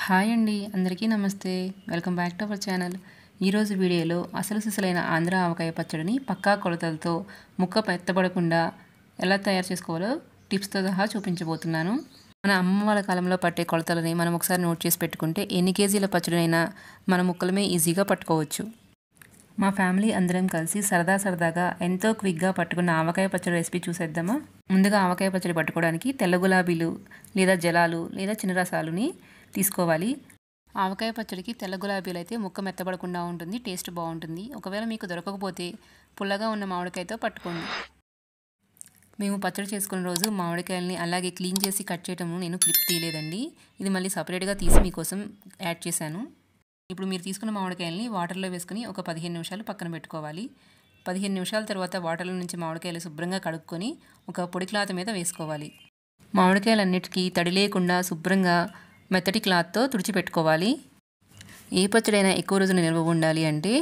Hi అండి, అందరికీ నమస్తే. Welcome back to our channel. ఈరోజు వీడియోలో అసలు సిసలైన ఆంధ్ర ఆవకాయ పచ్చడిని పక్కా కొలతలతో ముక్క మెత్తబడకుండా ఎలా తయారు చేసుకోవాలో టిప్స్తో సహా చూపించబోతున్నాను. మన అమ్మ వాళ్ళ కాలంలో పట్టే కొలతలని మనం ఒకసారి నోట్ చేసి పెట్టుకుంటే ఎన్ని కేజీల పచ్చడినైనా మన ముక్కలమే ఈజీగా పట్టుకోవచ్చు. మా ఫ్యామిలీ అందరం కలిసి సరదాగా ఎంతో క్విక్గా పట్టుకున్న ఆవకాయ పచ్చడి రెసిపీ చూసేద్దామా? ముందుగా ఆవకాయ పచ్చడి పట్టుకోవడానికి తెల్ల గులాబీలు లేదా జలాలు లేదా చిన్న రసాలుని తీసుకోవాలి. ఆవకాయ పచ్చడికి తెల్ల గులాబీలు అయితే ముక్క మెత్తబడకుండా ఉంటుంది, టేస్ట్ బాగుంటుంది. ఒకవేళ మీకు దొరకకపోతే పుల్లగా ఉన్న మామిడికాయతో పట్టుకోండి. మేము పచ్చడి చేసుకున్న రోజు మామిడికాయలని అలాగే క్లీన్ చేసి కట్ చేయటము నేను క్లిప్ తీయలేదండి. ఇది మళ్ళీ సపరేట్గా తీసి మీకోసం యాడ్ చేశాను. ఇప్పుడు మీరు తీసుకున్న మామిడికాయలని వాటర్లో వేసుకుని ఒక 15 నిమిషాలు పక్కన పెట్టుకోవాలి. 15 నిమిషాల తర్వాత వాటర్లో నుంచి మామిడికాయలు శుభ్రంగా కడుక్కొని ఒక పొడి క్లాత్ మీద వేసుకోవాలి. మామిడికాయలన్నిటికీ తడి లేకుండా శుభ్రంగా మెత్తటి క్లాత్తో తుడిచిపెట్టుకోవాలి. ఏ పచ్చడైనా ఎక్కువ రోజులు నిల్వ ఉండాలి అంటే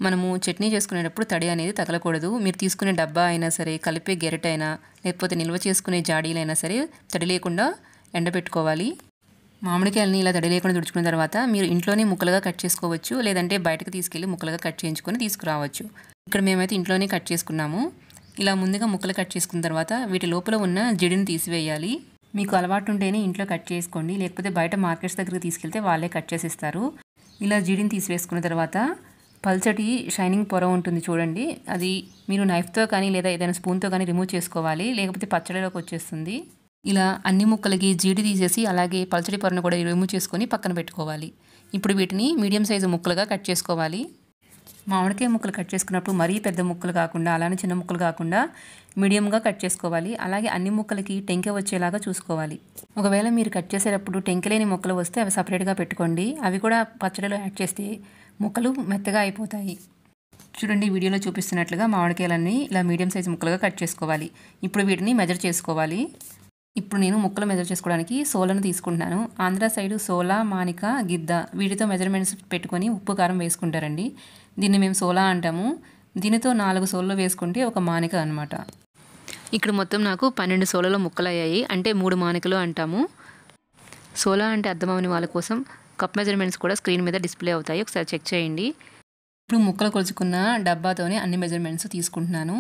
మనము చట్నీ చేసుకునేటప్పుడు తడి అనేది తగలకూడదు. మీరు తీసుకునే డబ్బా అయినా సరే, కలిపే గెరటైనా, లేకపోతే నిల్వ చేసుకునే జాడీలైనా సరే తడి లేకుండా ఎండబెట్టుకోవాలి. మామిడికాయలని ఇలా తడి లేకుండా తుడుచుకున్న తర్వాత మీరు ఇంట్లోనే ముక్కలుగా కట్ చేసుకోవచ్చు, లేదంటే బయటకు తీసుకెళ్ళి ముక్కలుగా కట్ చేయించుకొని తీసుకురావచ్చు. ఇక్కడ మేమైతే ఇంట్లోనే కట్ చేసుకున్నాము. ఇలా ముందుగా ముక్కలు కట్ చేసుకున్న తర్వాత వీటి లోపల ఉన్న జిడిని తీసివేయాలి. మీకు అలవాటు ఉంటేనే ఇంట్లో కట్ చేసుకోండి, లేకపోతే బయట మార్కెట్స్ దగ్గరికి తీసుకెళ్తే వాళ్ళే కట్ చేసి ఇస్తారు. ఇలా జిడిని తీసివేసుకున్న తర్వాత పల్చటి షైనింగ్ పొర ఉంటుంది చూడండి, అది మీరు నైఫ్తో కానీ లేదా ఏదైనా స్పూన్తో కానీ రిమూవ్ చేసుకోవాలి, లేకపోతే పచ్చడిలోకి వచ్చేస్తుంది. ఇలా అన్ని ముక్కలకి జీడి తీసేసి అలాగే పల్చడి పొరను కూడా రిమూవ్ చేసుకొని పక్కన పెట్టుకోవాలి. ఇప్పుడు వీటిని మీడియం సైజు ముక్కలుగా కట్ చేసుకోవాలి. మామిడికాయ ముక్కలు కట్ చేసుకున్నప్పుడు మరీ పెద్ద ముక్కలు కాకుండా అలానే చిన్న ముక్కలు కాకుండా మీడియంగా కట్ చేసుకోవాలి. అలాగే అన్ని ముక్కలకి టెంకె వచ్చేలాగా చూసుకోవాలి. ఒకవేళ మీరు కట్ చేసేటప్పుడు టెంకె లేని ముక్కలు వస్తే అవి సపరేట్గా పెట్టుకోండి. అవి కూడా పచ్చడిలో యాడ్ చేస్తే ముక్కలు మెత్తగా అయిపోతాయి. చూడండి, వీడియోలో చూపిస్తున్నట్లుగా మామిడికాయలన్నీ ఇలా మీడియం సైజు ముక్కలుగా కట్ చేసుకోవాలి. ఇప్పుడు వీటిని మెజర్ చేసుకోవాలి. ఇప్పుడు నేను ముక్కలు మెజర్ చేసుకోవడానికి సోలను తీసుకుంటున్నాను. ఆంధ్ర సైడు సోలా, మానిక, గిద్ద వీటితో మెజర్మెంట్స్ పెట్టుకొని ఉప్పు కారం వేసుకుంటారండి. దీన్ని మేము సోలా అంటాము. దీనితో 4 సోళ్ళు వేసుకుంటే ఒక మానిక అనమాట. ఇక్కడ మొత్తం నాకు 12 సోలలో ముక్కలు అయ్యాయి, అంటే 3 మానికలు అంటాము. సోలా అంటే అర్థమవని వాళ్ళ కోసం కప్ మెజర్మెంట్స్ కూడా స్క్రీన్ మీద డిస్ప్లే అవుతాయి, ఒకసారి చెక్ చేయండి. ఇప్పుడు ముక్కలు కొలుచుకున్న డబ్బాతోనే అన్ని మెజర్మెంట్స్ తీసుకుంటున్నాను.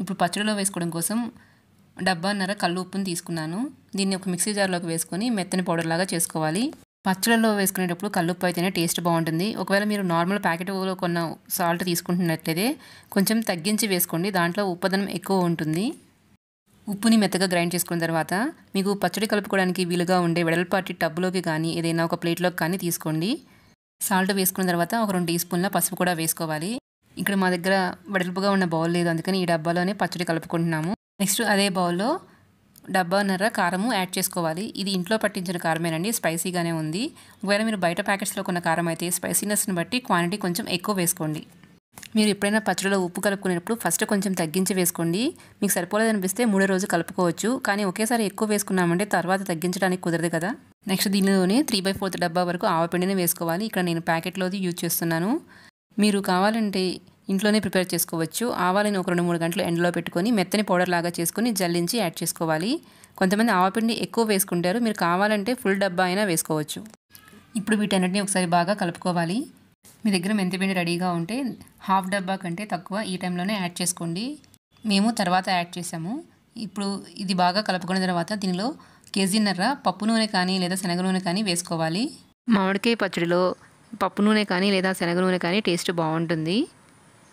ఇప్పుడు పచ్చడిలో వేసుకోవడం కోసం డబ్బాన్నర కల్లు ఉప్పుని తీసుకున్నాను. దీన్ని ఒక మిక్సీ జార్లోకి వేసుకొని మెత్తని పౌడర్ లాగా చేసుకోవాలి. పచ్చడిలో వేసుకునేటప్పుడు కల్లుప్పు అయితేనే టేస్ట్ బాగుంటుంది. ఒకవేళ మీరు నార్మల్ ప్యాకెట్లో కొన్న సాల్ట్ తీసుకుంటున్నట్లయితే కొంచెం తగ్గించి వేసుకోండి, దాంట్లో ఉప్పదనం ఎక్కువ ఉంటుంది. ఉప్పుని మెత్తగా గ్రైండ్ చేసుకున్న తర్వాత మీకు పచ్చడి కలుపుకోవడానికి వీలుగా ఉండే వెడల్పాటి టబ్లోకి కానీ ఏదైనా ఒక ప్లేట్లోకి కానీ తీసుకోండి. సాల్ట్ వేసుకున్న తర్వాత ఒక 2 టీ స్పూన్ల పసుపు కూడా వేసుకోవాలి. ఇక్కడ మా దగ్గర వెడల్పుగా ఉన్న బౌల్ లేదు, అందుకని ఈ డబ్బాలోనే పచ్చడి కలుపుకుంటున్నాము. నెక్స్ట్ అదే బౌల్లో డబ్బాన్నర కారము యాడ్ చేసుకోవాలి. ఇది ఇంట్లో పట్టించిన కారమేనండి, స్పైసీగానే ఉంది. ఒకవేళ మీరు బయట ప్యాకెట్స్లో కొన్న కారం అయితే స్పైసీనెస్ని బట్టి క్వాంటిటీ కొంచెం ఎక్కువ వేసుకోండి. మీరు ఎప్పుడైనా పచ్చడిలో ఉప్పు కలుపుకునేటప్పుడు ఫస్ట్ కొంచెం తగ్గించి వేసుకోండి. మీకు సరిపోలేదనిపిస్తే 3వ రోజు కలుపుకోవచ్చు, కానీ ఒకేసారి ఎక్కువ వేసుకున్నామంటే తర్వాత తగ్గించడానికి కుదరదు కదా. నెక్స్ట్ దీనిలోనే 3/4 డబ్బా వరకు ఆవపిండిని వేసుకోవాలి. ఇక్కడ నేను ప్యాకెట్లోది యూజ్ చేస్తున్నాను. మీరు కావాలంటే ఇంట్లోనే ప్రిపేర్ చేసుకోవచ్చు. ఆవాలని ఒక 2-3 గంటలు ఎండలో పెట్టుకొని మెత్తని పౌడర్ లాగా చేసుకొని జల్లించి యాడ్ చేసుకోవాలి. కొంతమంది ఆవపిండి ఎక్కువ వేసుకుంటారు, మీరు కావాలంటే ఫుల్ డబ్బా అయినా వేసుకోవచ్చు. ఇప్పుడు వీటన్నిటిని ఒకసారి బాగా కలుపుకోవాలి. మీ దగ్గర మెంతిపిండి రెడీగా ఉంటే 1/2 డబ్బా కంటే తక్కువ ఈ టైంలోనే యాడ్ చేసుకోండి. మేము తర్వాత యాడ్ చేసాము. ఇప్పుడు ఇది బాగా కలుపుకున్న తర్వాత దీనిలో 1.5 కేజీ పప్పు నూనె కానీ లేదా శనగ నూనె కానీ వేసుకోవాలి. మామిడికాయ పచ్చడిలో పప్పు నూనె కానీ లేదా శనగ నూనె కానీ టేస్ట్ బాగుంటుంది.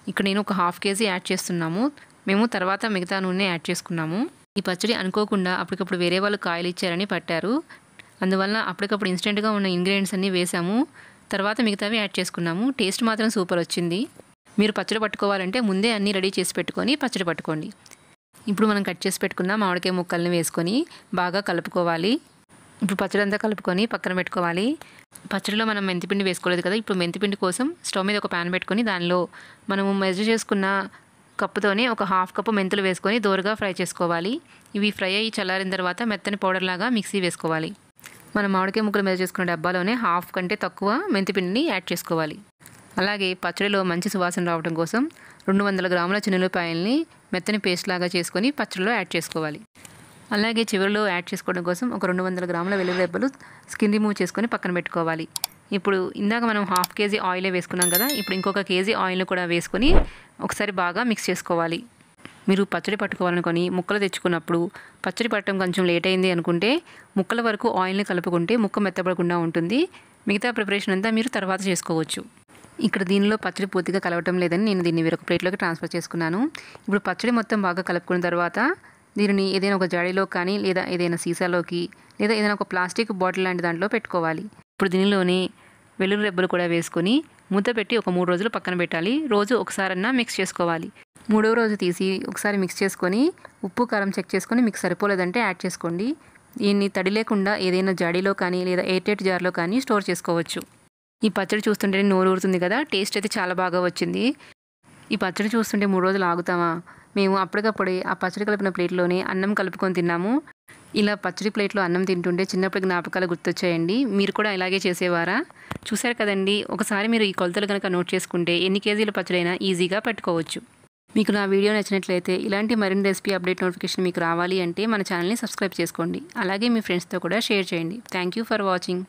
ఇక్కడ నేను ఒక 1/2 కేజీ యాడ్ చేస్తున్నాము. మేము తర్వాత మిగతా నూనె యాడ్ చేసుకున్నాము. ఈ పచ్చడి అనుకోకుండా అప్పటికప్పుడు వేరే వాళ్ళు కాయలు ఇచ్చారని పట్టారు, అందువల్ల అప్పటికప్పుడు ఇన్స్టెంట్గా ఉన్న ఇంగ్రీడియంట్స్ అన్నీ వేసాము, తర్వాత మిగతావి యాడ్ చేసుకున్నాము. టేస్ట్ మాత్రం సూపర్ వచ్చింది. మీరు పచ్చడి పట్టుకోవాలంటే ముందే అన్నీ రెడీ చేసి పెట్టుకొని పచ్చడి పట్టుకోండి. ఇప్పుడు మనం కట్ చేసి పెట్టుకున్న మామిడికాయ ముక్కల్ని వేసుకొని బాగా కలుపుకోవాలి. ఇప్పుడు పచ్చడి అంతా కలుపుకొని పక్కన పెట్టుకోవాలి. పచ్చడిలో మనం మెంతిపిండి వేసుకోలేదు కదా, ఇప్పుడు మెంతిపిండి కోసం స్టవ్ మీద ఒక ప్యాన్ పెట్టుకొని దానిలో మనము మెజర్ చేసుకున్న కప్పుతోనే ఒక 1/2 కప్పు మెంతులు వేసుకొని దోరగా ఫ్రై చేసుకోవాలి. ఇవి ఫ్రై అయ్యి చల్లారిన తర్వాత మెత్తని పౌడర్ లాగా మిక్సీ వేసుకోవాలి. మనం మామిడికాయ ముక్కలు మెజర్ చేసుకున్న డబ్బాలోనే 1/2 కంటే తక్కువ మెంతిపిండిని యాడ్ చేసుకోవాలి. అలాగే పచ్చడిలో మంచి సువాసన రావడం కోసం 200 గ్రాముల చిన్నులపాయల్ని మెత్తని పేస్ట్ లాగా చేసుకొని పచ్చడిలో యాడ్ చేసుకోవాలి. అలాగే చివరిలో యాడ్ చేసుకోవడం కోసం ఒక 200 గ్రాముల వెల్లుల్లి రెబ్బలు స్కిన్ రిమూవ్ చేసుకొని పక్కన పెట్టుకోవాలి. ఇప్పుడు ఇందాక మనం 1/2 కేజీ ఆయిలే వేసుకున్నాం కదా, ఇప్పుడు ఇంకొక కేజీ ఆయిల్ని కూడా వేసుకొని ఒకసారి బాగా మిక్స్ చేసుకోవాలి. మీరు పచ్చడి పట్టుకోవాలనుకొని ముక్కలు తెచ్చుకున్నప్పుడు పచ్చడి పట్టడం కొంచెం లేట్ అయింది అనుకుంటే ముక్కల వరకు ఆయిల్ని కలుపుకుంటే ముక్క మెత్తబడకుండా ఉంటుంది. మిగతా ప్రిపరేషన్ అంతా మీరు తర్వాత చేసుకోవచ్చు. ఇక్కడ దీనిలో పచ్చడి పూర్తిగా కలవటం లేదని నేను దీన్ని వేరొక ప్లేట్లోకి ట్రాన్స్ఫర్ చేసుకున్నాను. ఇప్పుడు పచ్చడి మొత్తం బాగా కలుపుకున్న తర్వాత దీనిని ఏదైనా ఒక జాడీలో కానీ లేదా ఏదైనా సీసాలోకి లేదా ఏదైనా ఒక ప్లాస్టిక్ బాటిల్ లాంటి దాంట్లో పెట్టుకోవాలి. ఇప్పుడు దీనిలోని వెల్లుల్లి రెబ్బలు కూడా వేసుకొని మూత పెట్టి ఒక 3 రోజులు పక్కన పెట్టాలి. రోజు ఒకసారన్నా మిక్స్ చేసుకోవాలి. 3వ రోజు తీసి ఒకసారి మిక్స్ చేసుకొని ఉప్పు కారం చెక్ చేసుకొని మీకు సరిపోలేదంటే యాడ్ చేసుకోండి. దీన్ని తడి లేకుండా ఏదైనా జాడీలో కానీ లేదా ఎయిర్టైట్ జార్లో కానీ స్టోర్ చేసుకోవచ్చు. ఈ పచ్చడి చూస్తుంటే నోరు ఊరుతుంది కదా, టేస్ట్ అయితే చాలా బాగా వచ్చింది. ఈ పచ్చడి చూస్తుంటే 3 రోజులు ఆగుతామా? మేము అప్పటికప్పుడే ఆ పచ్చడి కలిపిన ప్లేట్లోనే అన్నం కలుపుకొని తిన్నాము. ఇలా పచ్చడి ప్లేట్లో అన్నం తింటుంటే చిన్నప్పటి జ్ఞాపకాలు గుర్తొచ్చాయండి. మీరు కూడా ఇలాగే చేసేవారా? చూశారు కదండి, ఒకసారి మీరు ఈ కొలతలు కనుక నోట్ చేసుకుంటే ఎన్ని కేజీల పచ్చడైనా ఈజీగా పెట్టుకోవచ్చు. మీకు నా వీడియో నచ్చినట్లయితే ఇలాంటి మరిన్ని రెసిపీ అప్డేట్ నోటిఫికేషన్ మీకు రావాలి అంటే మన ఛానల్ని సబ్స్క్రైబ్ చేసుకోండి. అలాగే మీ ఫ్రెండ్స్తో కూడా షేర్ చేయండి. Thank you for watching.